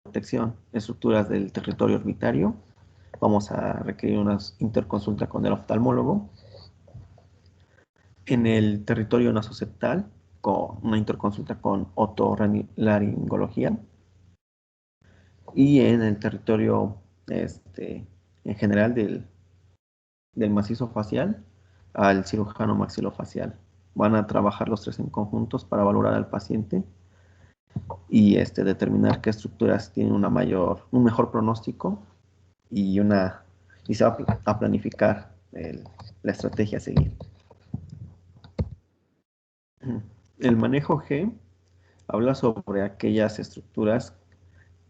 neuroprotección, estructuras del territorio orbitario, vamos a requerir una interconsulta con el oftalmólogo. En el territorio nasoseptal, con una interconsulta con otorrinolaringología. Y en el territorio en general del macizo facial, al cirujano maxilofacial. Van a trabajar los tres en conjuntos para valorar al paciente y determinar qué estructuras tienen un mejor pronóstico y se va a planificar la estrategia a seguir. El manejo G habla sobre aquellas estructuras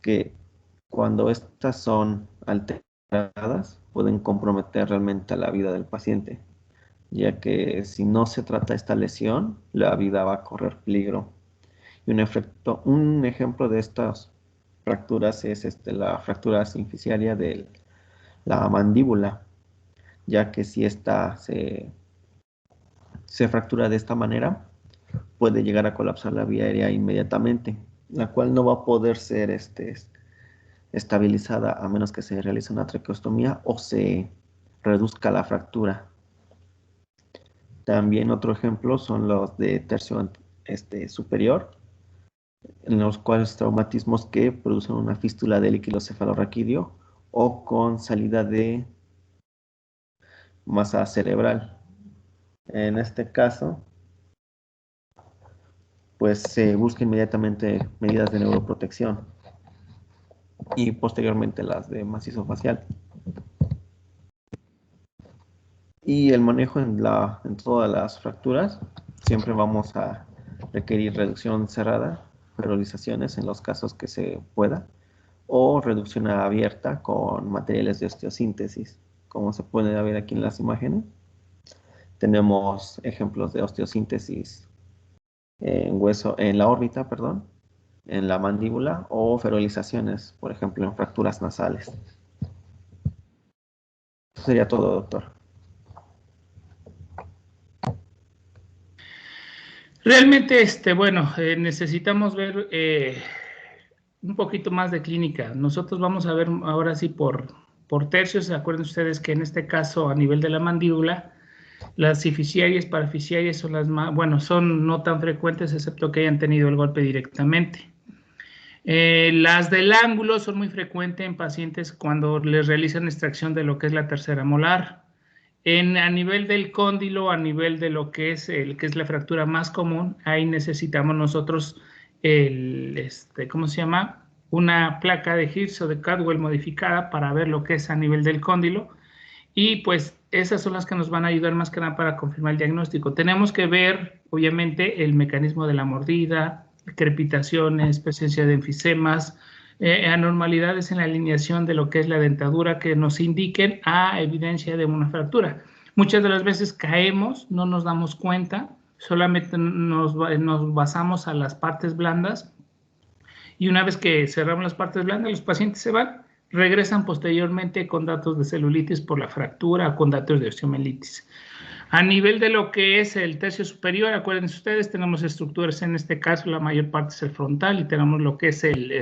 que cuando estas son alteradas pueden comprometer realmente a la vida del paciente, ya que si no se trata esta lesión, la vida va a correr peligro. Y un ejemplo de estas fracturas es la fractura sinficiaria de la mandíbula, ya que si esta se fractura de esta manera, puede llegar a colapsar la vía aérea inmediatamente, la cual no va a poder ser estabilizada a menos que se realice una traqueostomía o se reduzca la fractura. También otro ejemplo son los de tercio superior, en los cuales traumatismos que producen una fístula del líquido cefalorraquídeo o con salida de masa cerebral. En este caso, pues se busca inmediatamente medidas de neuroprotección y posteriormente las de macizo facial. Y el manejo en todas las fracturas, siempre vamos a requerir reducción cerrada, perolizaciones en los casos que se pueda, o reducción abierta con materiales de osteosíntesis, como se puede ver aquí en las imágenes. Tenemos ejemplos de osteosíntesis en la órbita, perdón, en la mandíbula, o ferolizaciones, por ejemplo, en fracturas nasales. Eso sería todo, doctor. Realmente, bueno, necesitamos ver un poquito más de clínica. Nosotros vamos a ver ahora sí por tercios. Acuerden ustedes que en este caso, a nivel de la mandíbula, las cificiarias, paraficiarias son las más, bueno, son no tan frecuentes, excepto que hayan tenido el golpe directamente. Las del ángulo son muy frecuentes en pacientes cuando les realizan extracción de lo que es la tercera molar. A nivel del cóndilo, a nivel de lo que es la fractura más común, ahí necesitamos nosotros ¿cómo se llama? Una placa de Hirsch o de Cadwell modificada para ver lo que es a nivel del cóndilo. Y pues esas son las que nos van a ayudar más que nada para confirmar el diagnóstico. Tenemos que ver, obviamente, el mecanismo de la mordida, crepitaciones, presencia de enfisemas, anormalidades en la alineación de lo que es la dentadura que nos indiquen a evidencia de una fractura. Muchas de las veces caemos, no nos damos cuenta, solamente nos basamos a las partes blandas, y una vez que cerramos las partes blandas, los pacientes se van, regresan posteriormente con datos de celulitis por la fractura o con datos de osteomelitis. A nivel de lo que es el tercio superior, acuérdense ustedes, tenemos estructuras, en este caso la mayor parte es el frontal, y tenemos lo que es el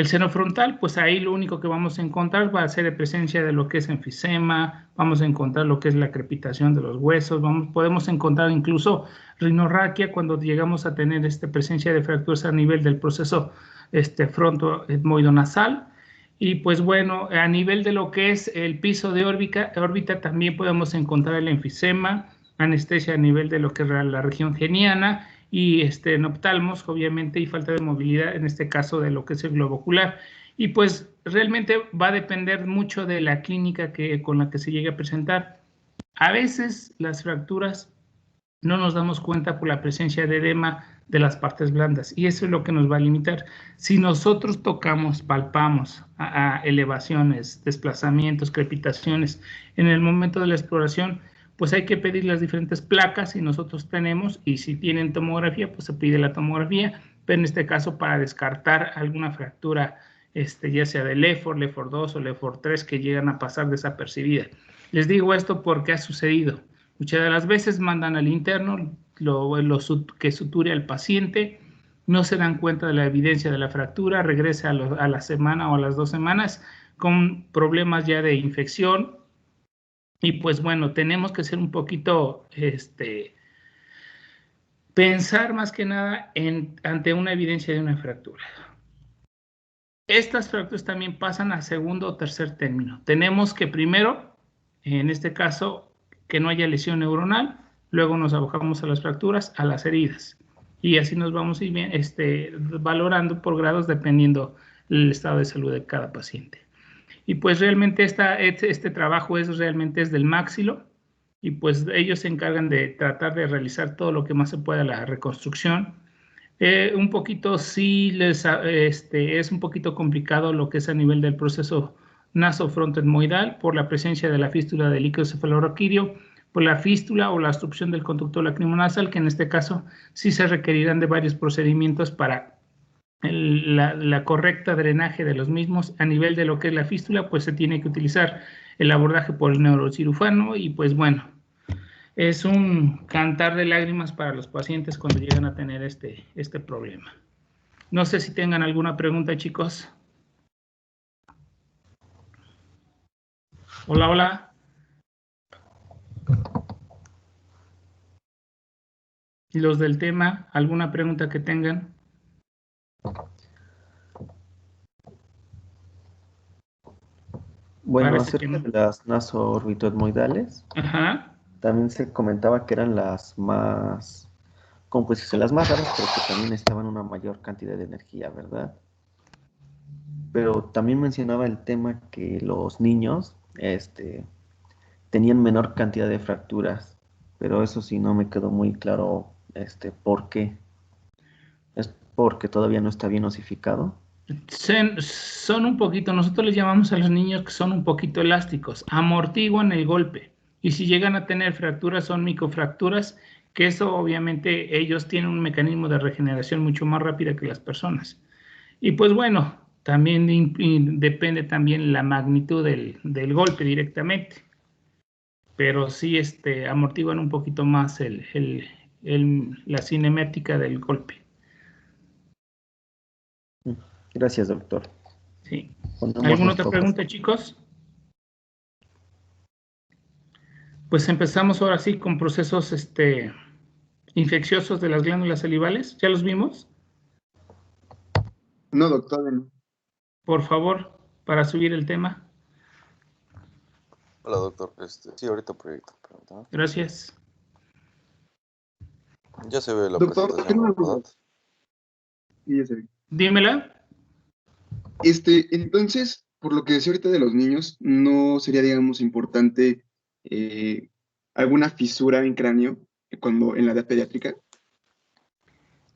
seno frontal. Pues ahí lo único que vamos a encontrar va a ser la presencia de lo que es enfisema, vamos a encontrar lo que es la crepitación de los huesos, podemos encontrar incluso rinorraquia cuando llegamos a tener presencia de fracturas a nivel del proceso frontoetmoidonasal. Y pues bueno, a nivel de lo que es el piso de órbita también podemos encontrar el enfisema, anestesia a nivel de lo que es la región geniana, y en oftalmos, obviamente, y falta de movilidad, en este caso de lo que es el globo ocular. Y pues realmente va a depender mucho de la clínica con la que se llegue a presentar. A veces las fracturas no nos damos cuenta por la presencia de edema de las partes blandas, y eso es lo que nos va a limitar. Si nosotros tocamos, palpamos a elevaciones, desplazamientos, crepitaciones en el momento de la exploración, pues hay que pedir las diferentes placas si nosotros tenemos, y si tienen tomografía, pues se pide la tomografía, pero en este caso para descartar alguna fractura, ya sea de Lefford, Lefford 2 o Lefford 3, que llegan a pasar desapercibidas. Les digo esto porque ha sucedido. Muchas de las veces mandan al interno que suture al paciente, no se dan cuenta de la evidencia de la fractura, regresa a la semana o a las 2 semanas con problemas ya de infección. Y pues bueno, tenemos que ser un poquito, pensar más que nada ante una evidencia de una fractura. Estas fracturas también pasan a segundo o tercer término. Tenemos que primero, en este caso, que no haya lesión neuronal, luego nos abocamos a las fracturas, a las heridas. Y así nos vamos a ir bien, valorando por grados dependiendo del estado de salud de cada paciente. Y pues realmente este trabajo realmente es del maxilo, y pues ellos se encargan de tratar de realizar todo lo que más se pueda la reconstrucción. Un poquito sí es un poquito complicado lo que es a nivel del proceso nasofrontoetmoidal por la presencia de la fístula del líquido cefalorraquídeo, por la fístula o la obstrucción del conducto lacrimonasal, que en este caso sí se requerirán de varios procedimientos para la correcta drenaje de los mismos. A nivel de lo que es la fístula, pues se tiene que utilizar el abordaje por el neurocirujano, y pues bueno, es un cantar de lágrimas para los pacientes cuando llegan a tener este problema. No sé si tengan alguna pregunta, chicos. Hola, hola. Y los del tema, ¿alguna pregunta que tengan? Bueno, Parece que acerca no. de las naso-orbitoetmoidales, Ajá. también se comentaba que eran las más, como pues las más raras, pero que también necesitaban una mayor cantidad de energía, ¿verdad? Pero también mencionaba el tema que los niños, tenían menor cantidad de fracturas, pero eso sí no me quedó muy claro, por qué. ¿Es porque todavía no está bien osificado? Son un poquito, nosotros les llamamos a los niños que son un poquito elásticos, amortiguan el golpe, y si llegan a tener fracturas son microfracturas, que eso obviamente ellos tienen un mecanismo de regeneración mucho más rápida que las personas. Y pues bueno, también depende también la magnitud del golpe directamente, pero sí amortiguan un poquito más la cinemática del golpe. Mm, Gracias, doctor. ¿Sí? Ponemos ¿Alguna otra nuestro caso. pregunta, chicos? Pues empezamos ahora sí con procesos infecciosos de las glándulas salivales. ¿Ya los vimos? No, doctor, no. Por favor, para subir el tema. Hola, doctor. Sí, ahorita proyecto. Permítame. Gracias. Ya se ve la Doctor, presentación, tengo una ¿verdad? pregunta. Sí, ya se ve. Dímela. Entonces, por lo que decía ahorita de los niños, ¿no sería, digamos, importante alguna fisura en cráneo cuando en la edad pediátrica?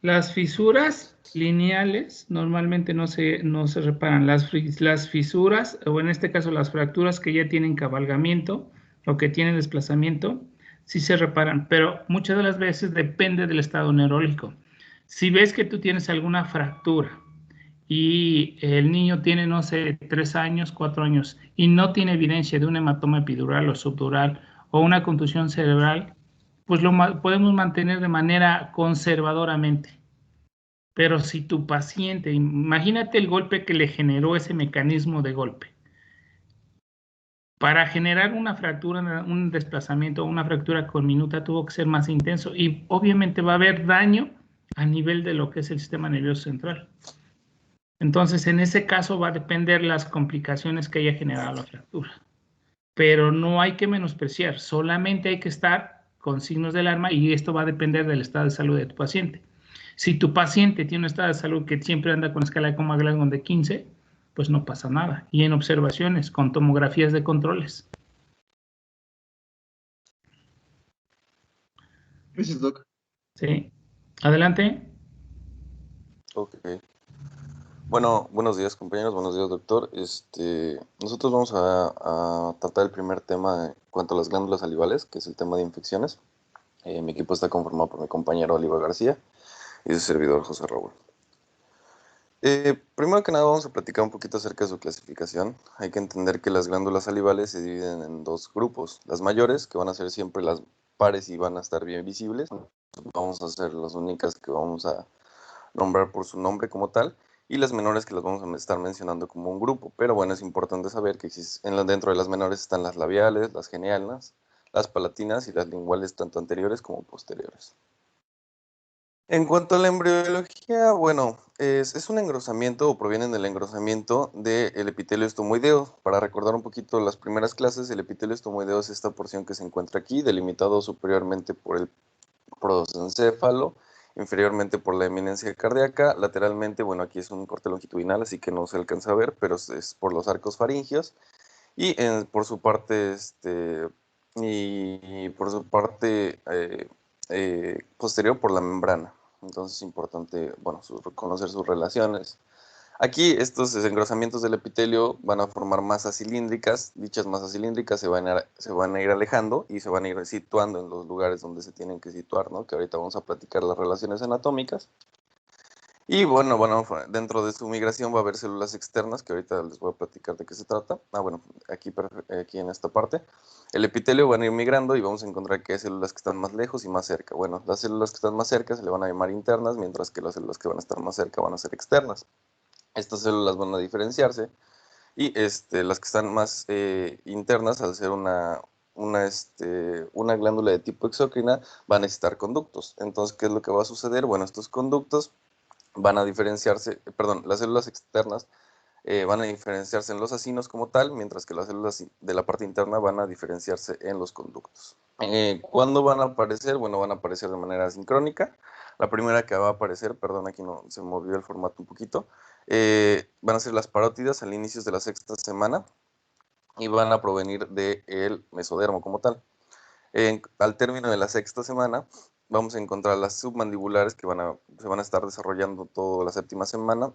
Las fisuras lineales normalmente no se reparan. Las fisuras, o en este caso las fracturas que ya tienen cabalgamiento o que tienen desplazamiento, sí se reparan, pero muchas de las veces depende del estado neurológico. Si ves que tú tienes alguna fractura y el niño tiene, no sé, 3 años, 4 años, y no tiene evidencia de un hematoma epidural o subdural o una contusión cerebral, pues podemos mantener de manera conservadoramente. Pero si tu paciente, imagínate el golpe que le generó ese mecanismo de golpe. Para generar una fractura, un desplazamiento o una fractura conminuta tuvo que ser más intenso, y obviamente va a haber daño a nivel de lo que es el sistema nervioso central. Entonces, en ese caso va a depender las complicaciones que haya generado la fractura. Pero no hay que menospreciar, solamente hay que estar con signos de alarma, y esto va a depender del estado de salud de tu paciente. Si tu paciente tiene un estado de salud que siempre anda con escala de Coma-Glasgow de 15, pues no pasa nada. Y en observaciones, con tomografías de controles. Gracias, doc. ¿Sí? Adelante. Ok. Bueno, buenos días, compañeros. Buenos días, doctor. Nosotros vamos a tratar el primer tema en cuanto a las glándulas salivales, que es el tema de infecciones. Mi equipo está conformado por mi compañero Oliver García y su servidor José Raúl. Primero que nada vamos a platicar un poquito acerca de su clasificación. Hay que entender que las glándulas salivales se dividen en dos grupos. Las mayores, que van a ser siempre las pares y van a estar bien visibles. Vamos a ser las únicas que vamos a nombrar por su nombre como tal, y las menores que las vamos a estar mencionando como un grupo. Pero bueno, es importante saber que dentro de las menores están las labiales, las genianas, las palatinas y las linguales, tanto anteriores como posteriores. En cuanto a la embriología, bueno, es un engrosamiento o proviene del engrosamiento del epitelio estomoideo. Para recordar un poquito las primeras clases, el epitelio estomoideo es esta porción que se encuentra aquí, delimitado superiormente por el prosencéfalo, inferiormente por la eminencia cardíaca, lateralmente, bueno, aquí es un corte longitudinal, así que no se alcanza a ver, pero es por los arcos faringios, y por su parte, posterior por la membrana. Entonces es importante, bueno, conocer sus relaciones. Aquí estos desengrosamientos del epitelio van a formar masas cilíndricas. Dichas masas cilíndricas se van a ir alejando y se van a ir situando en los lugares donde se tienen que situar, ¿no? Que ahorita vamos a platicar las relaciones anatómicas. Y bueno, dentro de su migración va a haber células externas, que ahorita les voy a platicar de qué se trata. Bueno, aquí en esta parte. El epitelio van a ir migrando y vamos a encontrar que hay células que están más lejos y más cerca. Bueno, las células que están más cerca se le van a llamar internas, mientras que las células que van a estar más cerca van a ser externas. Estas células van a diferenciarse y las que están más internas, al ser una glándula de tipo exócrina, van a necesitar conductos. Entonces, ¿qué es lo que va a suceder? Bueno, estos conductos van a diferenciarse, perdón, las células externas van a diferenciarse en los acinos como tal, mientras que las células de la parte interna van a diferenciarse en los conductos. ¿Cuándo van a aparecer? Bueno, van a aparecer de manera sincrónica. La primera que va a aparecer, perdón, aquí no se movió el formato un poquito, van a ser las parótidas al inicio de la sexta semana y van a provenir del mesodermo como tal. Al término de la sexta semana, vamos a encontrar las submandibulares que se van a estar desarrollando toda la séptima semana.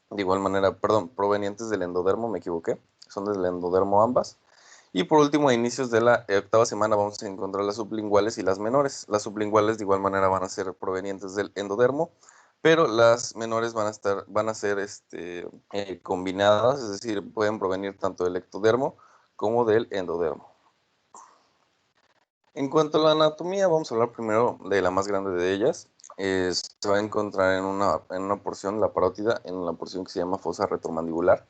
De igual manera, perdón, provenientes del endodermo, me equivoqué, son del endodermo ambas. Y por último, a inicios de la octava semana vamos a encontrar las sublinguales y las menores. Las sublinguales de igual manera van a ser provenientes del endodermo, pero las menores van a ser combinadas, es decir, pueden provenir tanto del ectodermo como del endodermo. En cuanto a la anatomía, vamos a hablar primero de la más grande de ellas. Se va a encontrar en una porción, la parótida, en una porción que se llama fosa retromandibular.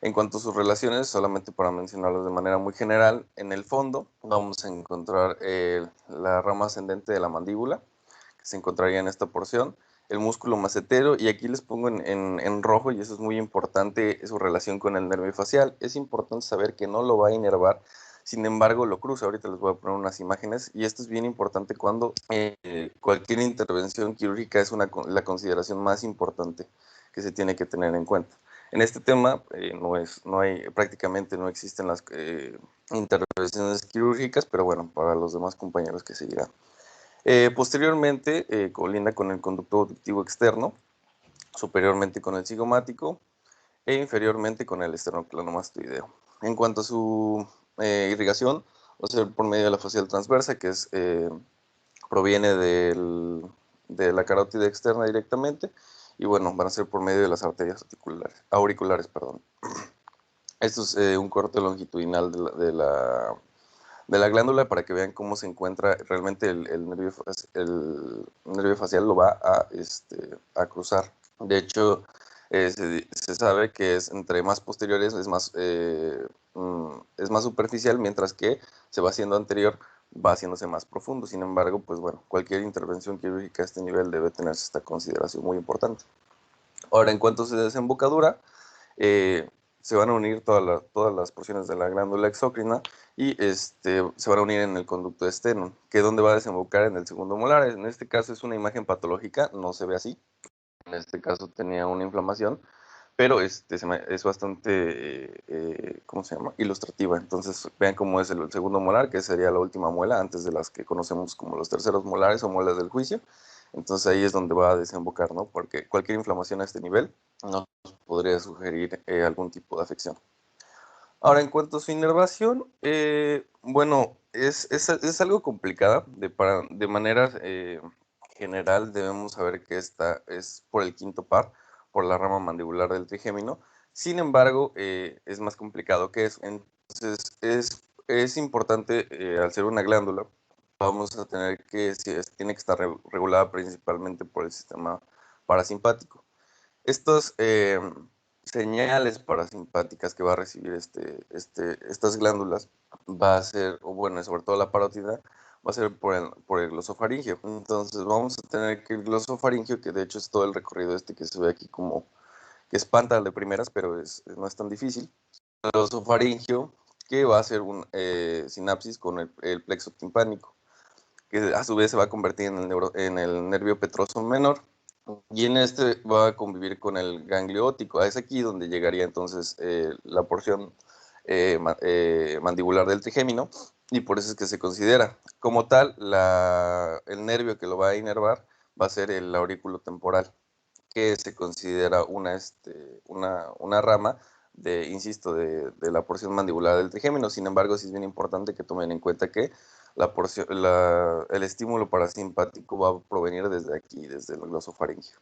En cuanto a sus relaciones, solamente para mencionarlos de manera muy general, en el fondo vamos a encontrar la rama ascendente de la mandíbula, que se encontraría en esta porción, el músculo macetero, y aquí les pongo en rojo, y eso es muy importante, su relación con el nervio facial. Es importante saber que no lo va a inervar, sin embargo lo cruza. Ahorita les voy a poner unas imágenes, y esto es bien importante cuando cualquier intervención quirúrgica es la consideración más importante que se tiene que tener en cuenta. En este tema prácticamente no existen las intervenciones quirúrgicas, pero bueno, para los demás compañeros que seguirán. Posteriormente, colinda con el conducto auditivo externo, superiormente con el cigomático e inferiormente con el esternocleidomastoideo. En cuanto a su irrigación, va a ser por medio de la facial transversa, que proviene de la carótida externa directamente, y bueno, van a ser por medio de las arterias auriculares. Esto es un corte longitudinal de la glándula para que vean cómo se encuentra realmente el nervio facial, lo va a cruzar. De hecho, se sabe que entre más posteriores es más superficial, mientras que se va haciendo anterior, va haciéndose más profundo. Sin embargo, pues bueno, cualquier intervención quirúrgica a este nivel debe tenerse esta consideración muy importante. Ahora, en cuanto a su desembocadura, se van a unir todas las porciones de la glándula exócrina y se van a unir en el conducto de Stenon, que es donde va a desembocar en el segundo molar. En este caso es una imagen patológica, no se ve así. En este caso tenía una inflamación, pero es bastante, ¿cómo se llama? Ilustrativa. Entonces vean cómo es el segundo molar, que sería la última muela antes de las que conocemos como los terceros molares o muelas del juicio. Entonces ahí es donde va a desembocar, ¿no? Porque cualquier inflamación a este nivel nos podría sugerir algún tipo de afección. Ahora, en cuanto a su inervación, bueno, es algo complicada. De manera general debemos saber que esta es por el quinto par, por la rama mandibular del trigémino. Sin embargo, es más complicado que eso. Entonces, es importante, al ser una glándula, vamos a tener tiene que estar regulada principalmente por el sistema parasimpático. Estas señales parasimpáticas que va a recibir estas glándulas va a ser, o bueno, sobre todo la parótida, va a ser por el glosofaringio. Entonces vamos a tener que el glosofaringio, que de hecho es todo el recorrido que se ve aquí como que espanta de primeras, pero no es tan difícil. El glosofaringio, que va a hacer un sinapsis con el plexo timpánico, que a su vez se va a convertir en el nervio petroso menor, y en este va a convivir con el ganglio óptico. Es aquí donde llegaría entonces la porción mandibular del trigémino, y por eso es que se considera como tal el nervio que lo va a inervar va a ser el aurículo temporal, que se considera una rama insisto, de la porción mandibular del trigémino. Sin embargo, sí es bien importante que tomen en cuenta que el estímulo parasimpático va a provenir desde aquí, desde el glosofaringio.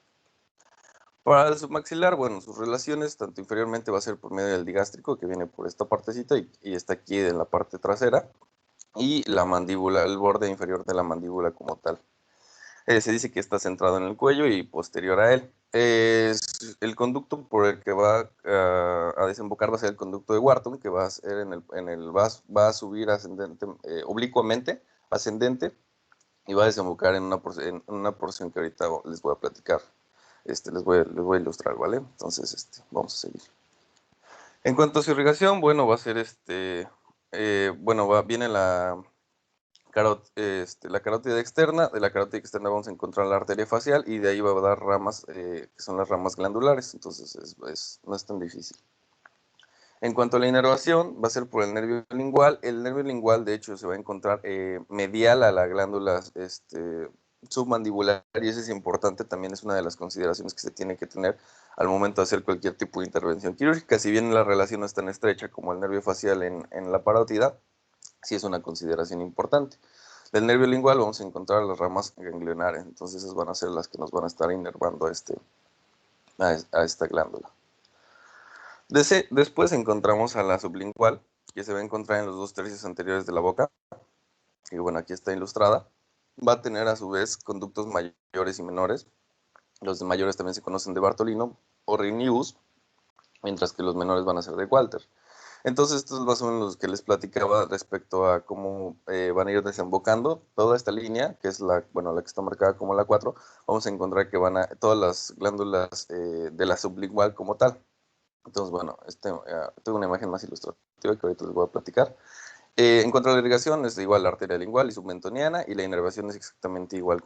Para el submaxilar, bueno, sus relaciones, tanto inferiormente va a ser por medio del digástrico, que viene por esta partecita y está aquí en la parte trasera, y la mandíbula, el borde inferior de la mandíbula como tal. Se dice que está centrado en el cuello y posterior a él. El conducto por el que va a desembocar va a ser el conducto de Wharton, que va a ser va a subir ascendente, oblicuamente, ascendente, y va a desembocar en una porción que ahorita les voy a platicar. Les voy a ilustrar, ¿vale? Entonces, vamos a seguir. En cuanto a su irrigación, bueno, va a ser viene la carótida externa. De la carótida externa vamos a encontrar la arteria facial, y de ahí va a dar ramas, que son las ramas glandulares. Entonces no es tan difícil. En cuanto a la inervación, va a ser por el nervio lingual. El nervio lingual, de hecho, se va a encontrar medial a la glándula submandibular, y eso es importante, también es una de las consideraciones que se tiene que tener al momento de hacer cualquier tipo de intervención quirúrgica. Si bien la relación no es tan estrecha como el nervio facial en la parótida, sí es una consideración importante. Del nervio lingual vamos a encontrar las ramas ganglionares, entonces esas van a ser las que nos van a estar inervando a esta glándula. Después encontramos a la sublingual, que se va a encontrar en los 2/3 anteriores de la boca, y bueno, aquí está ilustrada. Va a tener a su vez conductos mayores y menores. Los de mayores también se conocen de Bartolino o Rinius, mientras que los menores van a ser de Walter. Entonces, estos son más o menos los que les platicaba respecto a cómo van a ir desembocando toda esta línea, que es la que está marcada como la 4. Vamos a encontrar que todas las glándulas de la sublingual como tal. Entonces, bueno, tengo una imagen más ilustrativa que ahorita les voy a platicar. En cuanto a la irrigación, es igual la arteria lingual y submentoniana, y la inervación es exactamente igual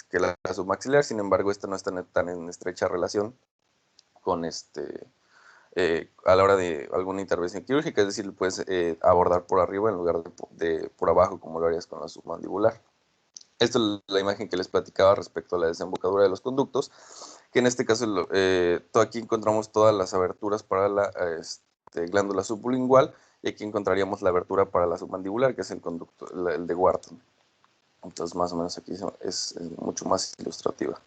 que la submaxilar. Sin embargo, esta no está tan en estrecha relación con a la hora de alguna intervención quirúrgica, es decir, puedes abordar por arriba en lugar de por abajo, como lo harías con la submandibular. Esta es la imagen que les platicaba respecto a la desembocadura de los conductos, que en este caso aquí encontramos todas las aberturas para la glándula sublingual, y aquí encontraríamos la abertura para la submandibular, que es el conducto, el de Wharton. Entonces, más o menos aquí es mucho más ilustrativa.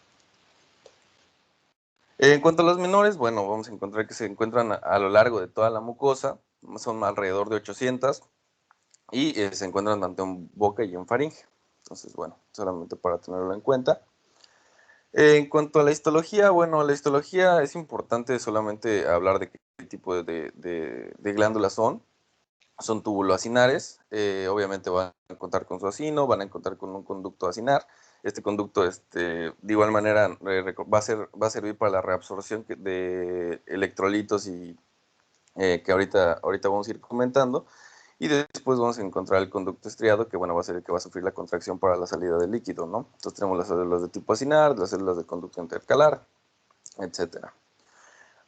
En cuanto a los menores, bueno, vamos a encontrar que se encuentran a lo largo de toda la mucosa, son alrededor de 800, y se encuentran tanto en boca y en faringe. Entonces, bueno, solamente para tenerlo en cuenta. En cuanto a la histología, bueno, la histología es importante solamente hablar de qué tipo de glándulas son. Son tubuloacinares, obviamente van a contar con su acino, van a contar con un conducto acinar. Este conducto, de igual manera, va a servir para la reabsorción de electrolitos, y que ahorita vamos a ir comentando. Y después vamos a encontrar el conducto estriado, que bueno, va a ser el que va a sufrir la contracción para la salida del líquido, ¿no? Entonces tenemos las células de tipo acinar, las células de conducto intercalar, etcétera.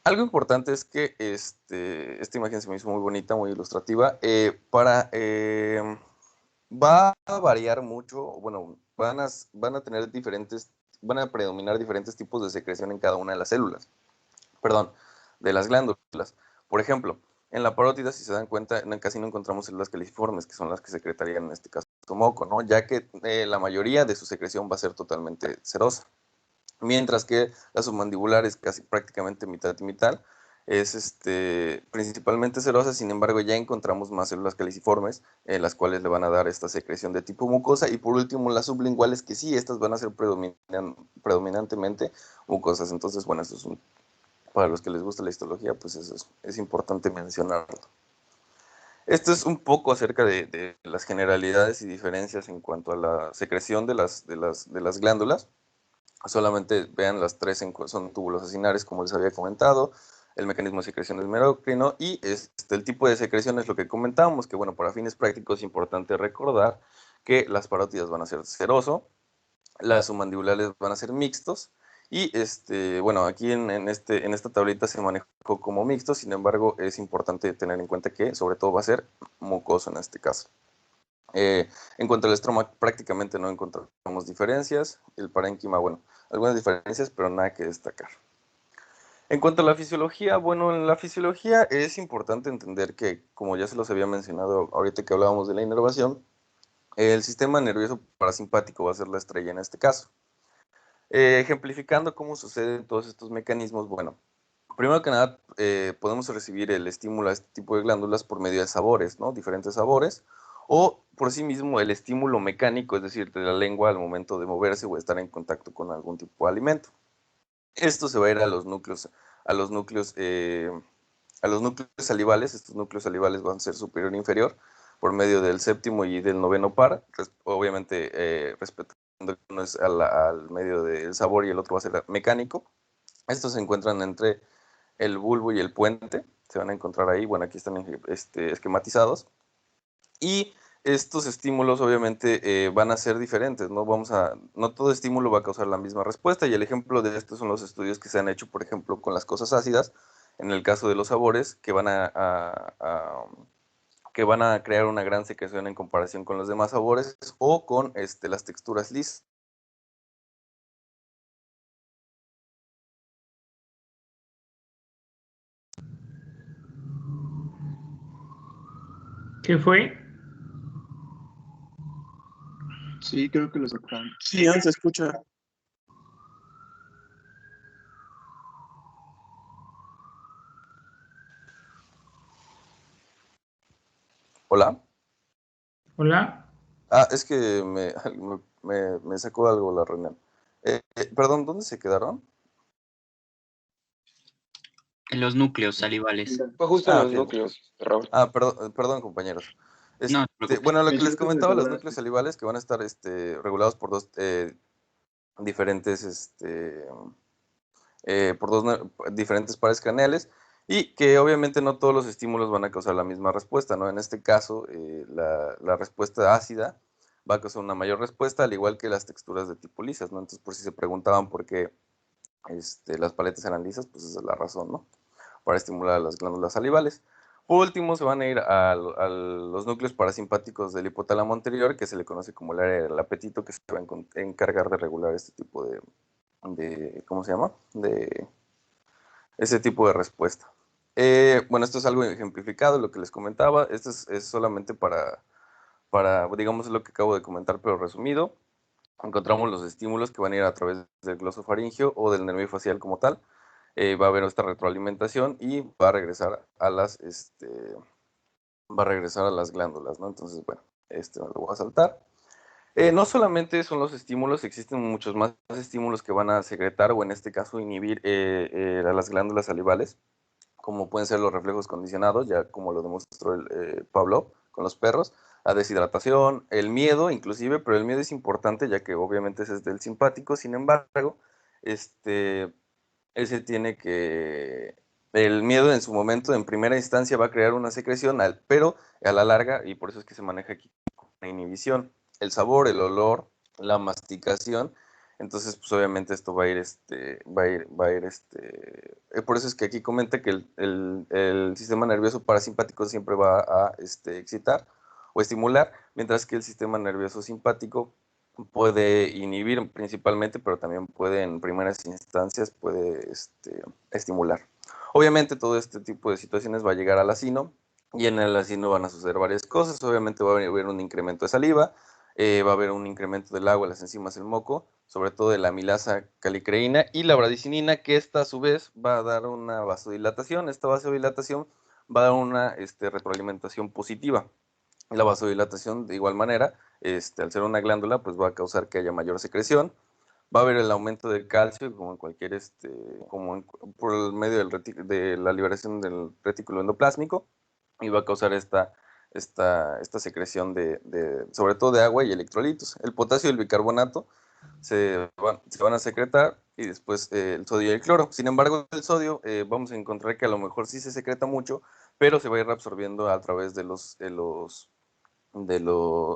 Algo importante es que esta imagen se me hizo muy bonita, muy ilustrativa. Va a variar mucho, bueno, van a tener van a predominar diferentes tipos de secreción en cada una de las células, perdón, de las glándulas. Por ejemplo, en la parótida, si se dan cuenta, casi no encontramos células caliciformes, que son las que secretarían en este caso moco, ¿no? Ya que la mayoría de su secreción va a ser totalmente serosa. Mientras que la submandibular es casi prácticamente mitad y mitad. es principalmente serosa, sin embargo ya encontramos más células caliciformes, las cuales le van a dar esta secreción de tipo mucosa, y por último las sublinguales, que sí, estas van a ser predominantemente mucosas. Entonces, bueno, esto es para los que les gusta la histología, pues eso es importante mencionarlo. Esto es un poco acerca de las generalidades y diferencias en cuanto a la secreción de las glándulas. Solamente vean las tres, son túbulos acinares, como les había comentado. El mecanismo de secreción es merocrino, y el tipo de secreción es lo que comentábamos, que bueno, para fines prácticos es importante recordar que las parótidas van a ser seroso, las submandibulares van a ser mixtos, y bueno, aquí en esta tablita se manejó como mixto, sin embargo es importante tener en cuenta que sobre todo va a ser mucoso en este caso. En cuanto al estroma, prácticamente no encontramos diferencias. El parénquima, bueno, algunas diferencias, pero nada que destacar. En cuanto a la fisiología, bueno, en la fisiología es importante entender que, como ya se los había mencionado ahorita que hablábamos de la inervación, el sistema nervioso parasimpático va a ser la estrella en este caso. Ejemplificando cómo suceden todos estos mecanismos, bueno, primero que nada, podemos recibir el estímulo a este tipo de glándulas por medio de sabores, ¿no? Diferentes sabores, o por sí mismo el estímulo mecánico, es decir, de la lengua al momento de moverse o estar en contacto con algún tipo de alimento. Esto se va a ir a los núcleos, a los núcleos, a los núcleos salivales. Estos núcleos salivales van a ser superior e inferior por medio del séptimo y del noveno par, obviamente respetando que uno es al medio del sabor y el otro va a ser mecánico. Estos se encuentran entre el bulbo y el puente, se van a encontrar ahí, bueno, aquí están esquematizados, y estos estímulos obviamente van a ser diferentes, no todo estímulo va a causar la misma respuesta, y el ejemplo de esto son los estudios que se han hecho, por ejemplo, con las cosas ácidas, en el caso de los sabores, que van a crear una gran secreción en comparación con los demás sabores, o con las texturas lisas. ¿Qué fue? Sí, creo que lo sacaron. Sí, se escucha. ¿Hola? Hola. Es que me sacó algo la reunión. Perdón, ¿dónde se quedaron? En los núcleos salivales. Fue justo en los Ok. núcleos, Raúl. Perdón, compañeros. No te preocupes. Bueno, lo que les 28 de comentaba, los febrero. núcleos salivales que van a estar regulados por dos diferentes, diferentes pares craneales, y que obviamente no todos los estímulos van a causar la misma respuesta, ¿no? En este caso, la respuesta ácida va a causar una mayor respuesta, al igual que las texturas de tipo lisas, ¿no? Entonces, por si se preguntaban por qué las paletas eran lisas, pues esa es la razón, ¿no? Para estimular las glándulas salivales. Por último, se van a ir a los núcleos parasimpáticos del hipotálamo anterior, que se le conoce como el área del apetito, que se va a encargar de regular este tipo ¿cómo se llama? De ese tipo de respuesta. Bueno, esto es algo ejemplificado, lo que les comentaba. Esto es solamente digamos, lo que acabo de comentar, pero resumido. Encontramos los estímulos que van a ir a través del glosofaringio o del nervio facial como tal. Va a haber esta retroalimentación y va a regresar a las glándulas, ¿no? Entonces, bueno, me lo voy a saltar. No solamente son los estímulos, existen muchos más estímulos que van a secretar o en este caso inhibir a las glándulas salivales, como pueden ser los reflejos condicionados, ya como lo demostró Pablo con los perros, la deshidratación, el miedo inclusive, pero el miedo es importante ya que obviamente ese es del simpático. Sin embargo, ese tiene que, el miedo en su momento, en primera instancia, va a crear una secreción, pero a la larga, y por eso es que se maneja aquí la inhibición, el sabor, el olor, la masticación. Entonces, pues obviamente esto va a ir, por eso es que aquí comenta que el sistema nervioso parasimpático siempre va a excitar o estimular, mientras que el sistema nervioso simpático puede inhibir principalmente, pero también puede en primeras instancias puede estimular. Obviamente todo este tipo de situaciones va a llegar al acino, y en el acino van a suceder varias cosas. Obviamente va a haber un incremento de saliva, va a haber un incremento del agua, las enzimas, el moco, sobre todo de la amilasa calicreína y la bradicinina, que esta a su vez va a dar una vasodilatación. Esta vasodilatación va a dar una retroalimentación positiva. La vasodilatación, de igual manera, al ser una glándula, pues va a causar que haya mayor secreción. Va a haber el aumento del calcio, como en cualquier, por el medio de la liberación del retículo endoplásmico, y va a causar esta secreción sobre todo de agua y electrolitos. El potasio y el bicarbonato se van a secretar, y después el sodio y el cloro. Sin embargo, el sodio vamos a encontrar que a lo mejor sí se secreta mucho, pero se va a ir reabsorbiendo a través de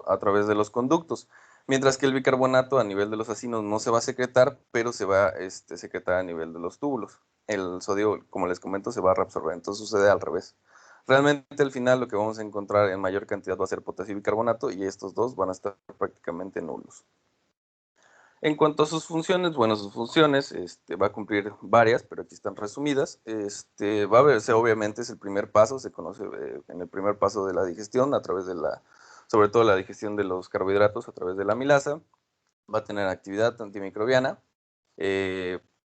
a través de los conductos. Mientras que el bicarbonato a nivel de los acinos no se va a secretar, pero se va a secretar a nivel de los túbulos. El sodio, como les comento, se va a reabsorber, entonces sucede al revés. Realmente al final lo que vamos a encontrar en mayor cantidad va a ser potasio y bicarbonato, y estos dos van a estar prácticamente nulos. En cuanto a sus funciones, bueno, sus funciones va a cumplir varias, pero aquí están resumidas. Va a verse, obviamente, es el primer paso, se conoce en el primer paso de la digestión, a través de sobre todo la digestión de los carbohidratos a través de la amilasa. Va a tener actividad antimicrobiana,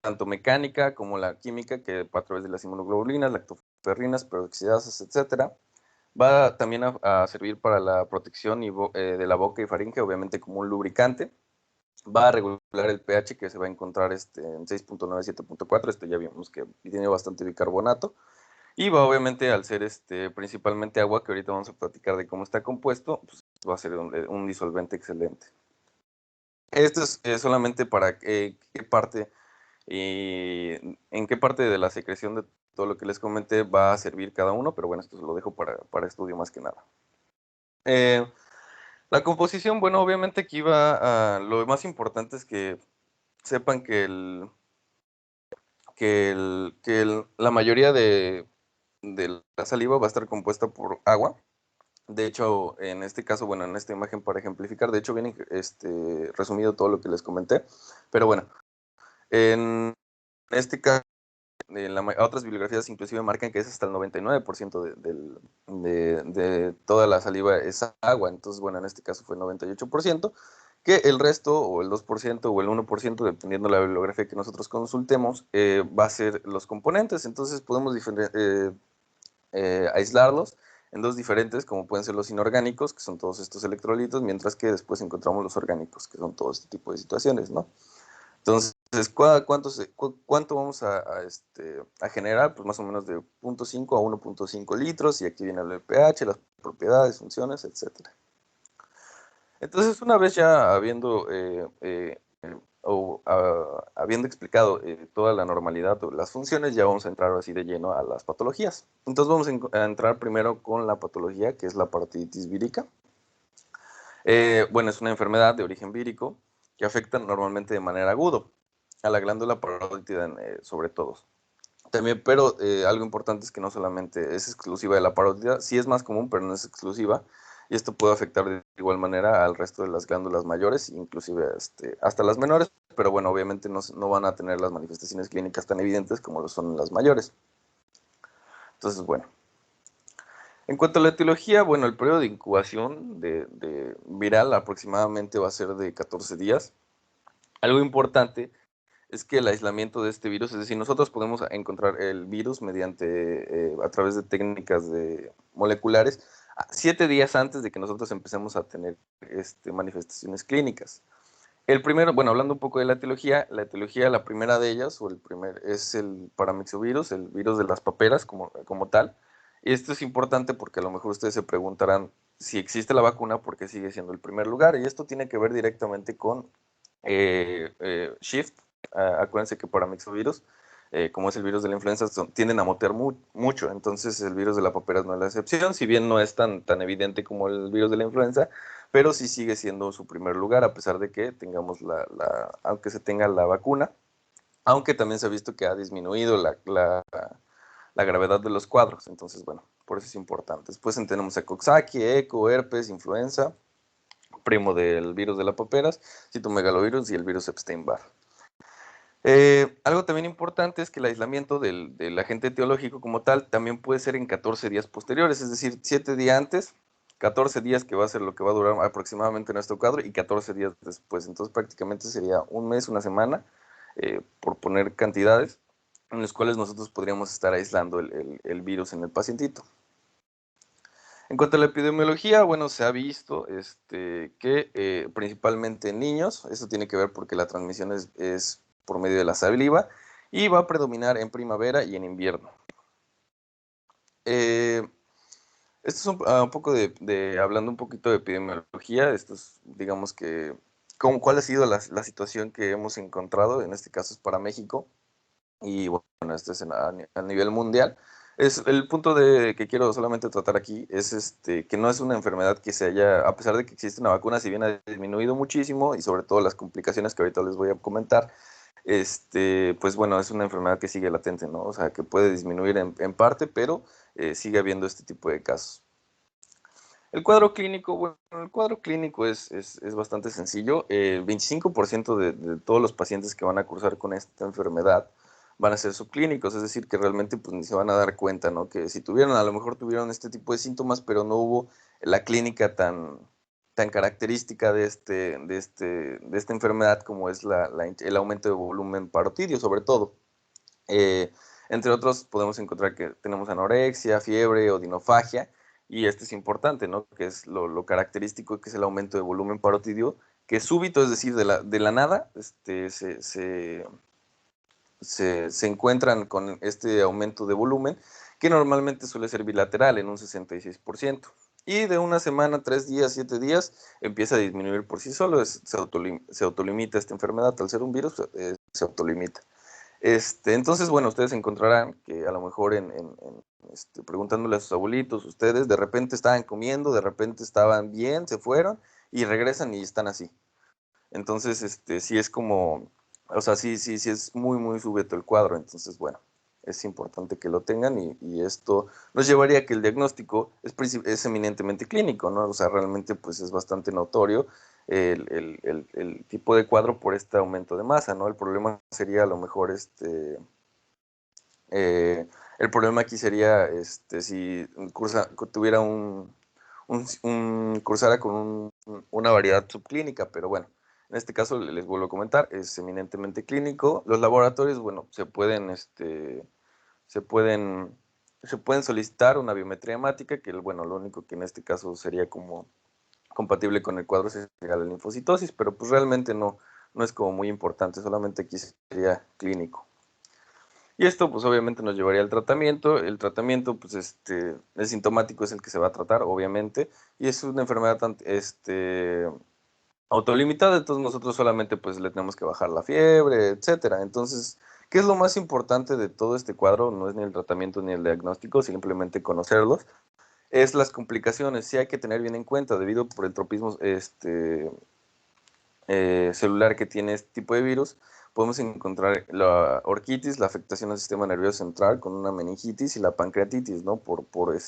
tanto mecánica como la química, que a través de las inmunoglobulinas, lactoferrinas, peroxidasas, etc. Va también a servir para la protección de la boca y faringe, obviamente como un lubricante. Va a regular el pH, que se va a encontrar en 6.9, 7.4. Ya vimos que tiene bastante bicarbonato. Y va, obviamente, al ser principalmente agua, que ahorita vamos a platicar de cómo está compuesto, pues va a ser un disolvente excelente. Esto es solamente para en qué parte de la secreción de todo lo que les comenté va a servir cada uno, pero bueno, esto se lo dejo para estudio más que nada. La composición, bueno, obviamente aquí lo más importante es que sepan que la mayoría de la saliva va a estar compuesta por agua. De hecho, en este caso, bueno, en esta imagen para ejemplificar, de hecho viene resumido todo lo que les comenté, pero bueno, en este caso, otras bibliografías inclusive marcan que es hasta el 99% de toda la saliva es agua. Entonces, bueno, en este caso fue 98%, que el resto, o el 2%, o el 1%, dependiendo de la bibliografía que nosotros consultemos, va a ser los componentes. Entonces podemos aislarlos en dos diferentes, como pueden ser los inorgánicos, que son todos estos electrolitos, mientras que después encontramos los orgánicos, que son todo este tipo de situaciones, ¿no? Entonces, ¿cuánto vamos a generar? Pues más o menos de 0.5 a 1.5 litros, y aquí viene el pH, las propiedades, funciones, etc. Entonces, una vez ya habiendo explicado toda la normalidad o las funciones, ya vamos a entrar así de lleno a las patologías. Entonces vamos a entrar primero con la patología, que es la parotiditis vírica. Bueno, es una enfermedad de origen vírico que afecta normalmente de manera aguda a la glándula parótida sobre todo. También, pero algo importante es que no solamente es exclusiva de la parótida, sí es más común, pero no es exclusiva, y esto puede afectar de igual manera al resto de las glándulas mayores, inclusive hasta las menores, pero bueno, obviamente no van a tener las manifestaciones clínicas tan evidentes como lo son las mayores. Entonces, bueno. En cuanto a la etiología, bueno, el periodo de incubación de viral aproximadamente va a ser de 14 días. Algo importante es que el aislamiento de este virus, es decir, nosotros podemos encontrar el virus a través de técnicas moleculares 7 días antes de que nosotros empecemos a tener manifestaciones clínicas. El primero, bueno, hablando un poco de la etiología, la primera de ellas, es el paramyxovirus, el virus de las paperas como tal. Y esto es importante porque a lo mejor ustedes se preguntarán si existe la vacuna, ¿por qué sigue siendo el primer lugar? Y esto tiene que ver directamente con Shift. Acuérdense que paramyxovirus, como es el virus de la influenza, tienden a motear mucho. Entonces el virus de la papera no es la excepción, si bien no es tan evidente como el virus de la influenza, pero sí sigue siendo su primer lugar, a pesar de que tengamos aunque se tenga la vacuna, aunque también se ha visto que ha disminuido la gravedad de los cuadros. Entonces, bueno, por eso es importante. Después tenemos a Coxsackie, Eco, herpes, influenza, primo del virus de la paperas, citomegalovirus y el virus Epstein-Barr. Algo también importante es que el aislamiento del agente etiológico como tal también puede ser en 14 días posteriores, es decir, 7 días antes, 14 días, que va a ser lo que va a durar aproximadamente nuestro cuadro, y 14 días después. Entonces prácticamente sería un mes, una semana, por poner cantidades, en los cuales nosotros podríamos estar aislando el virus en el pacientito. En cuanto a la epidemiología, bueno, se ha visto que principalmente en niños, esto tiene que ver porque la transmisión es por medio de la saliva, y va a predominar en primavera y en invierno. Esto es un poco hablando un poquito de epidemiología. Esto es, digamos que, ¿cuál ha sido la situación que hemos encontrado? En este caso es para México, y bueno, este es a nivel mundial. El punto que quiero solamente tratar aquí es que no es una enfermedad que se haya, a pesar de que existe una vacuna, si bien ha disminuido muchísimo, y sobre todo las complicaciones que ahorita les voy a comentar, pues bueno, es una enfermedad que sigue latente, ¿no? O sea, que puede disminuir en parte, pero sigue habiendo este tipo de casos. El cuadro clínico, bueno, el cuadro clínico es bastante sencillo. El 25% de todos los pacientes que van a cursar con esta enfermedad van a ser subclínicos, es decir, que realmente pues ni se van a dar cuenta, ¿no? Que si a lo mejor tuvieron este tipo de síntomas, pero no hubo la clínica tan característica de esta enfermedad, como es el aumento de volumen parotidio, sobre todo. Entre otros, podemos encontrar que tenemos anorexia, fiebre o dinofagia, y este es importante, ¿no? Que es lo característico, que es el aumento de volumen parotidio, que es súbito, es decir, de la nada, se encuentran con este aumento de volumen, que normalmente suele ser bilateral en un 66%. Y de una semana, 3 días, 7 días, empieza a disminuir por sí solo. Se autolimita esta enfermedad. Al ser un virus, se autolimita. Entonces, bueno, ustedes encontrarán que a lo mejor preguntándole a sus abuelitos, ustedes de repente estaban comiendo, de repente estaban bien, se fueron y regresan y están así. Entonces, sí es como, o sea, sí es muy, muy súbito el cuadro. Entonces, bueno, es importante que lo tengan, y esto nos llevaría a que el diagnóstico es eminentemente clínico, ¿no? O sea, realmente pues es bastante notorio el tipo de cuadro por este aumento de masa, ¿no? El problema sería a lo mejor el problema aquí sería si tuviera cursara con una variedad subclínica, pero bueno, en este caso les vuelvo a comentar, es eminentemente clínico. Los laboratorios, bueno, se pueden solicitar una biometría hemática, que bueno, lo único que en este caso sería como compatible con el cuadro sería la linfocitosis, pero pues realmente no es como muy importante, solamente aquí sería clínico. Y esto pues obviamente nos llevaría al tratamiento. El tratamiento pues el sintomático es el que se va a tratar, obviamente, y es una enfermedad autolimitada. Entonces nosotros solamente pues le tenemos que bajar la fiebre, etcétera. Entonces, ¿qué es lo más importante de todo este cuadro? No es ni el tratamiento ni el diagnóstico, simplemente conocerlos. Es las complicaciones. Sí hay que tener bien en cuenta, debido por el tropismo celular que tiene este tipo de virus, podemos encontrar la orquitis, la afectación al sistema nervioso central con una meningitis, y la pancreatitis, ¿no? Porque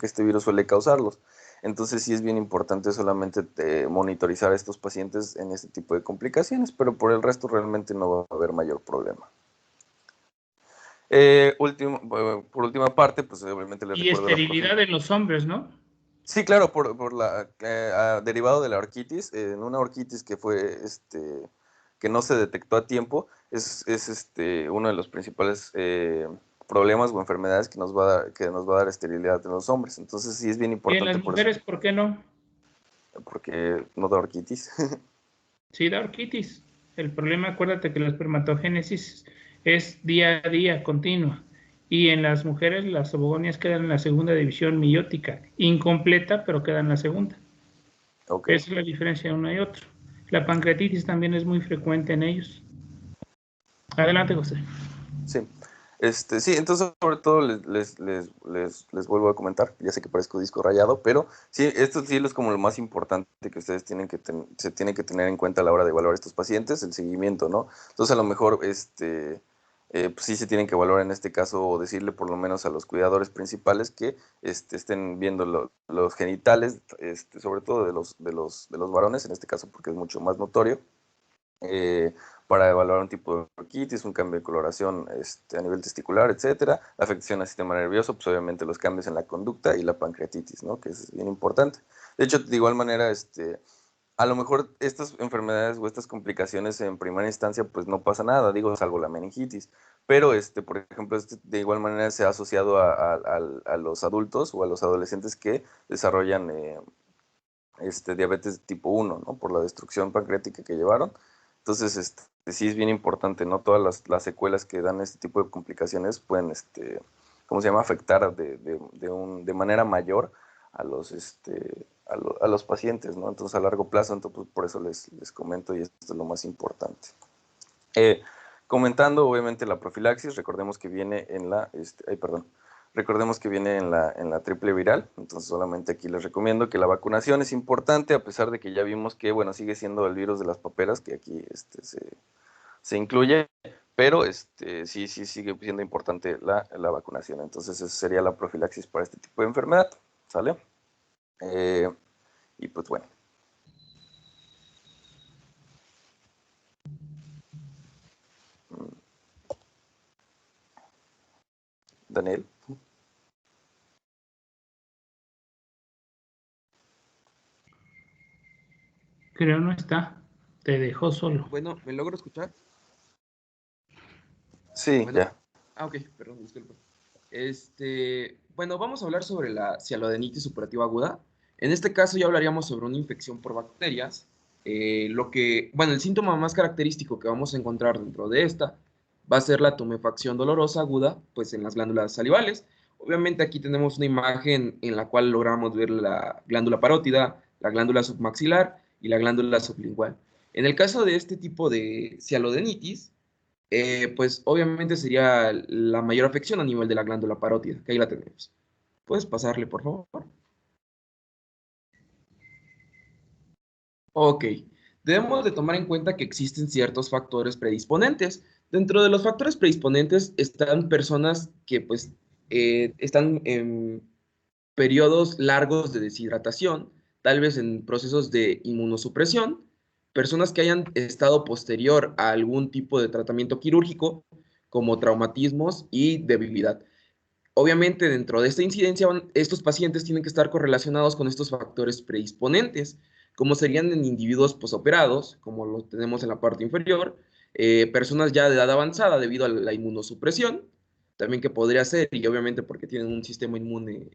este virus suele causarlos. Entonces sí es bien importante solamente monitorizar a estos pacientes en este tipo de complicaciones, pero por el resto realmente no va a haber mayor problema. Por última parte, pues obviamente les Y recuerdo esterilidad en los hombres, ¿no? Sí, claro, derivado de la orquitis. En una orquitis que no se detectó a tiempo, es uno de los principales problemas o enfermedades que nos va a dar esterilidad en los hombres. Entonces sí es bien Y en las importante por eso, mujeres, ¿por qué no? porque no da orquitis. Sí, da orquitis. El problema, acuérdate que la espermatogénesis es día a día, continua. Y en las mujeres las ovogonias quedan en la segunda división meiótica, incompleta, pero quedan en la segunda. Ok, Esa es la diferencia de uno y otro. La pancreatitis también es muy frecuente en ellos. Adelante, José. sí. Sí, entonces sobre todo les vuelvo a comentar. Ya sé que parezco disco rayado, pero sí, esto sí es como lo más importante que ustedes se tienen que tener en cuenta a la hora de evaluar a estos pacientes, el seguimiento, ¿no? Entonces a lo mejor pues sí se tienen que evaluar en este caso, o decirle por lo menos a los cuidadores principales que estén viendo los genitales, sobre todo de los varones, en este caso porque es mucho más notorio, para evaluar un tipo de bronquitis, un cambio de coloración a nivel testicular, etcétera, la afección al sistema nervioso, pues obviamente los cambios en la conducta y la pancreatitis, ¿no? Que es bien importante. De hecho, de igual manera, a lo mejor estas enfermedades o estas complicaciones en primera instancia, pues no pasa nada, digo, salvo la meningitis. Pero, por ejemplo, de igual manera se ha asociado a los adultos o a los adolescentes que desarrollan diabetes de tipo 1, ¿no? Por la destrucción pancreática que llevaron. Entonces, sí es bien importante, ¿no? Todas las secuelas que dan este tipo de complicaciones pueden, ¿cómo se llama? Afectar de manera mayor a los pacientes, ¿no? Entonces, a largo plazo, entonces, pues, por eso les comento y esto es lo más importante. Comentando, obviamente, la profilaxis, recordemos que viene en la, recordemos que viene en la triple viral, entonces solamente aquí les recomiendo que la vacunación es importante, a pesar de que ya vimos que, bueno, sigue siendo el virus de las paperas, que aquí se incluye, pero sí sigue siendo importante la vacunación. Entonces, esa sería la profilaxis para este tipo de enfermedad, ¿sale? Y pues bueno. Daniel. Creo no está. Te dejó solo. Bueno, ¿me logro escuchar? Sí, Bueno. ya. Ok, perdón, disculpa. Bueno, vamos a hablar sobre la cialodenitis supurativa aguda. En este caso ya hablaríamos sobre una infección por bacterias. El síntoma más característico que vamos a encontrar dentro de esta va a ser la tumefacción dolorosa aguda, pues en las glándulas salivales. Obviamente aquí tenemos una imagen en la cual logramos ver la glándula parótida, la glándula submaxilar y la glándula sublingual. En el caso de este tipo de cialodenitis, pues obviamente sería la mayor afección a nivel de la glándula parótida, que ahí la tenemos. ¿Puedes pasarle, por favor? Ok. Debemos de tomar en cuenta que existen ciertos factores predisponentes. Dentro de los factores predisponentes están personas que pues están en periodos largos de deshidratación, tal vez en procesos de inmunosupresión, personas que hayan estado posterior a algún tipo de tratamiento quirúrgico, como traumatismos y debilidad. Obviamente, dentro de esta incidencia, estos pacientes tienen que estar correlacionados con estos factores predisponentes, como serían en individuos posoperados, como lo tenemos en la parte inferior, personas ya de edad avanzada debido a la inmunosupresión, también que podría ser, y obviamente porque tienen un sistema inmune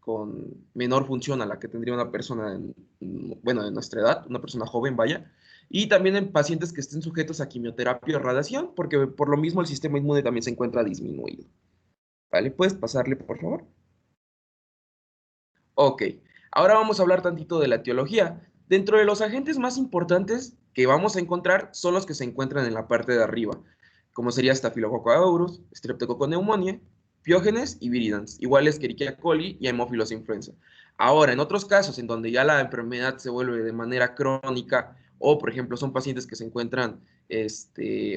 con menor función a la que tendría una persona, de nuestra edad, una persona joven, vaya, y también en pacientes que estén sujetos a quimioterapia o radiación, porque por lo mismo el sistema inmune también se encuentra disminuido. ¿Vale? ¿Puedes pasarle, por favor? Ok, ahora vamos a hablar tantito de la etiología. Dentro de los agentes más importantes que vamos a encontrar son los que se encuentran en la parte de arriba, como sería Staphylococcus aureus, Streptococcus pneumoniae, Piógenes y Viridans, igual Escherichia coli y Haemophilus influenza. Ahora, en otros casos en donde ya la enfermedad se vuelve de manera crónica o, por ejemplo, son pacientes que se encuentran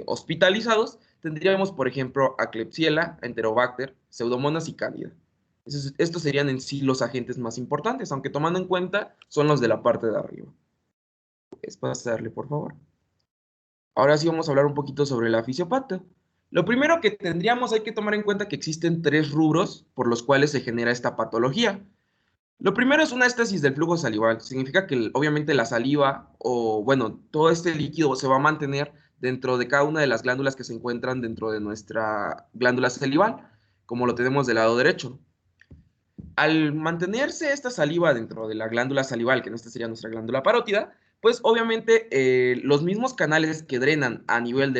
hospitalizados, tendríamos, por ejemplo, a Klebsiella, Enterobacter, Pseudomonas y Candida. Estos serían en sí los agentes más importantes, aunque tomando en cuenta son los de la parte de arriba. ¿Puedes pasarle, por favor? Ahora sí vamos a hablar un poquito sobre la fisiopata. Lo primero que tendríamos, hay que tomar en cuenta que existen 3 rubros por los cuales se genera esta patología. Lo primero es una estasis del flujo salival. Significa que obviamente la saliva o, bueno, todo este líquido se va a mantener dentro de cada una de las glándulas que se encuentran dentro de nuestra glándula salival, como lo tenemos del lado derecho. Al mantenerse esta saliva dentro de la glándula salival, que en esta sería nuestra glándula parótida, pues obviamente los mismos canales que drenan a nivel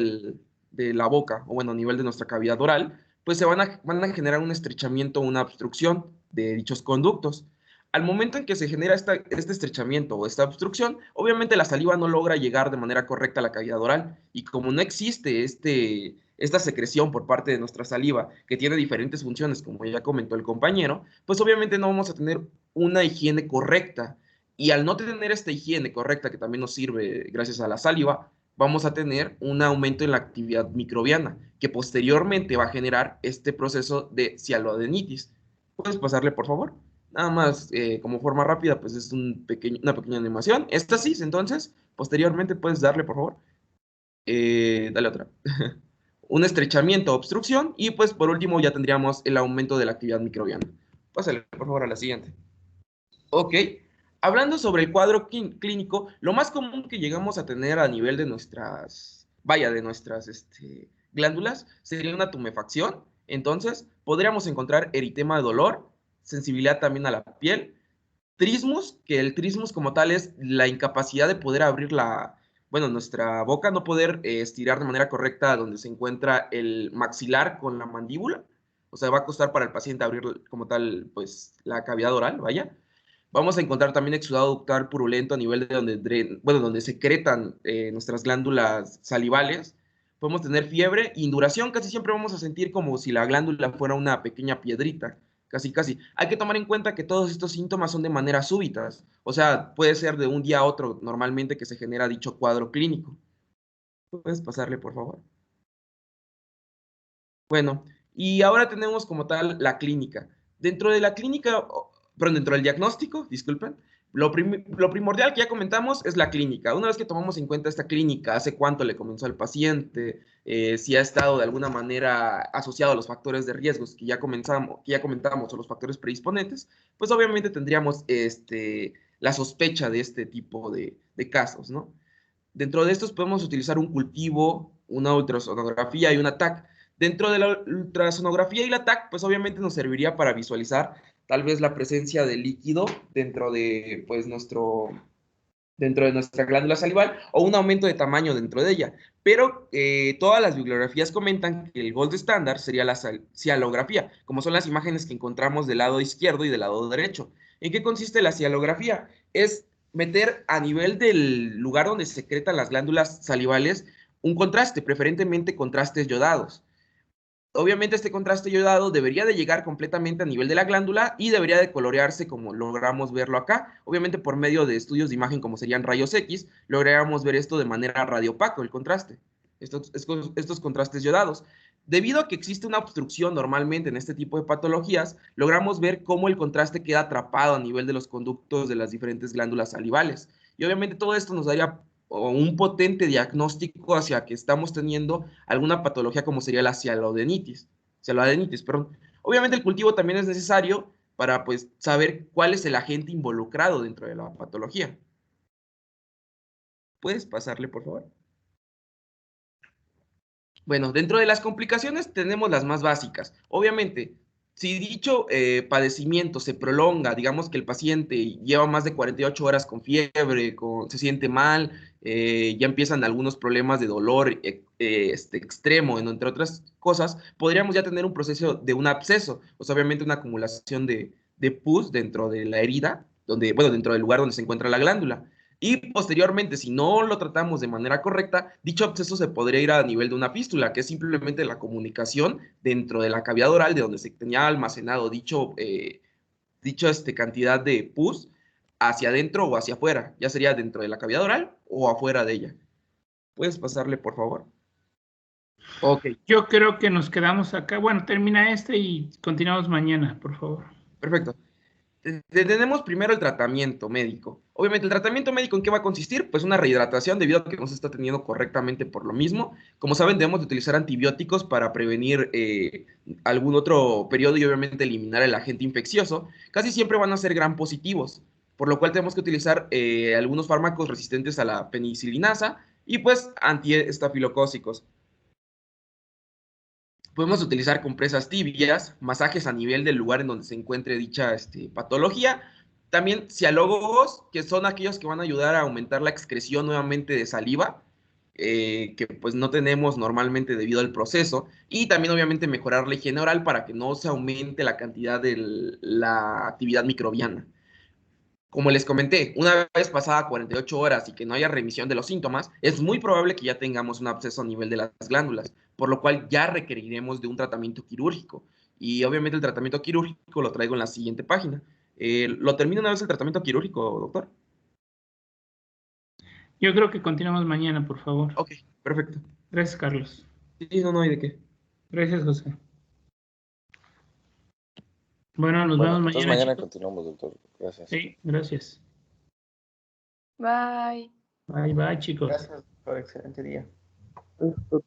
de la boca, o bueno, a nivel de nuestra cavidad oral, pues van a generar un estrechamiento, una obstrucción de dichos conductos. Al momento en que se genera este estrechamiento o esta obstrucción, obviamente la saliva no logra llegar de manera correcta a la cavidad oral, y como no existe esta secreción por parte de nuestra saliva, que tiene diferentes funciones, como ya comentó el compañero, pues obviamente no vamos a tener una higiene correcta. Y al no tener esta higiene correcta, que también nos sirve gracias a la saliva, vamos a tener un aumento en la actividad microbiana, que posteriormente va a generar este proceso de cialodenitis. ¿Puedes pasarle, por favor? Nada más, como forma rápida, pues es una pequeña animación. Esta sí, entonces, posteriormente puedes darle, por favor. Dale otra. Un estrechamiento o obstrucción, y pues por último ya tendríamos el aumento de la actividad microbiana. Pásale, por favor, a la siguiente. Ok, hablando sobre el cuadro clínico, lo más común que llegamos a tener a nivel de nuestras, glándulas sería una tumefacción. Entonces, podríamos encontrar eritema de dolor, sensibilidad también a la piel, trismus, que el trismus como tal es la incapacidad de poder abrir nuestra boca, no poder estirar de manera correcta donde se encuentra el maxilar con la mandíbula. O sea, va a costar para el paciente abrir como tal, pues, la cavidad oral, vaya. Vamos a encontrar también exudado ductal purulento a nivel de donde secretan nuestras glándulas salivales. Podemos tener fiebre, induración, casi siempre vamos a sentir como si la glándula fuera una pequeña piedrita, casi, casi. Hay que tomar en cuenta que todos estos síntomas son de manera súbitas, o sea, puede ser de un día a otro normalmente que se genera dicho cuadro clínico. ¿Puedes pasarle, por favor? Bueno, y ahora tenemos como tal la clínica. Dentro de la clínica, perdón, dentro del diagnóstico, disculpen, lo primordial que ya comentamos es la clínica. Una vez que tomamos en cuenta esta clínica, hace cuánto le comenzó al paciente, si ha estado de alguna manera asociado a los factores de riesgos que ya comentamos, o los factores predisponentes, pues obviamente tendríamos la sospecha de este tipo de casos, ¿no? Dentro de estos podemos utilizar un cultivo, una ultrasonografía y una TAC. Dentro de la ultrasonografía y la TAC, pues obviamente nos serviría para visualizar tal vez la presencia de líquido dentro de, pues, dentro de nuestra glándula salival o un aumento de tamaño dentro de ella. Pero todas las bibliografías comentan que el gold estándar sería la cialografía, como son las imágenes que encontramos del lado izquierdo y del lado derecho. ¿En qué consiste la cialografía? Es meter a nivel del lugar donde se secretan las glándulas salivales un contraste, preferentemente contrastes yodados. Obviamente este contraste yodado debería de llegar completamente a nivel de la glándula y debería de colorearse como logramos verlo acá. Obviamente por medio de estudios de imagen como serían rayos X, lograríamos ver esto de manera radiopaco, el contraste, estos contrastes yodados. Debido a que existe una obstrucción normalmente en este tipo de patologías, logramos ver cómo el contraste queda atrapado a nivel de los conductos de las diferentes glándulas salivales. Y obviamente todo esto nos daría un potente diagnóstico hacia que estamos teniendo alguna patología como sería la cialodenitis, perdón. Obviamente el cultivo también es necesario para pues saber cuál es el agente involucrado dentro de la patología. ¿Puedes pasarle, por favor? Bueno, dentro de las complicaciones tenemos las más básicas. Obviamente, si dicho padecimiento se prolonga, digamos que el paciente lleva más de 48 horas con fiebre, se siente mal, ya empiezan algunos problemas de dolor extremo, entre otras cosas, podríamos ya tener un proceso de un absceso, o sea, obviamente una acumulación de pus dentro de la herida, dentro del lugar donde se encuentra la glándula. Y posteriormente, si no lo tratamos de manera correcta, dicho absceso se podría ir a nivel de una fístula, que es simplemente la comunicación dentro de la cavidad oral de donde se tenía almacenado cantidad de pus hacia adentro o hacia afuera, ya sería dentro de la cavidad oral o afuera de ella. ¿Puedes pasarle, por favor? Ok, Yo creo que nos quedamos acá. Bueno, termina y continuamos mañana, por favor. perfecto. Tenemos primero el tratamiento médico. Obviamente, ¿el tratamiento médico en qué va a consistir? Pues una rehidratación debido a que no se está teniendo correctamente por lo mismo. Como saben, debemos de utilizar antibióticos para prevenir algún otro periodo y obviamente eliminar el agente infeccioso. Casi siempre van a ser gram positivos, por lo cual tenemos que utilizar algunos fármacos resistentes a la penicilinasa y pues antiestafilocócicos. Podemos utilizar compresas tibias, masajes a nivel del lugar en donde se encuentre dicha patología. También cialógogos, que son aquellos que van a ayudar a aumentar la excreción nuevamente de saliva, que pues no tenemos normalmente debido al proceso. Y también obviamente mejorar la higiene oral para que no se aumente la cantidad de la actividad microbiana. Como les comenté, una vez pasada 48 horas y que no haya remisión de los síntomas, es muy probable que ya tengamos un absceso a nivel de las glándulas, por lo cual ya requeriremos de un tratamiento quirúrgico. Y obviamente el tratamiento quirúrgico lo traigo en la siguiente página. ¿Lo termina una vez el tratamiento quirúrgico, doctor? Yo creo que continuamos mañana, por favor. Ok, perfecto. Gracias, Carlos. Sí, no hay de qué. Gracias, José. Bueno, nos Bueno, vemos entonces mañana, mañana chicos. continuamos, doctor. Gracias. Sí, gracias. Bye. Bye, bye, chicos. Gracias por excelente día. Esto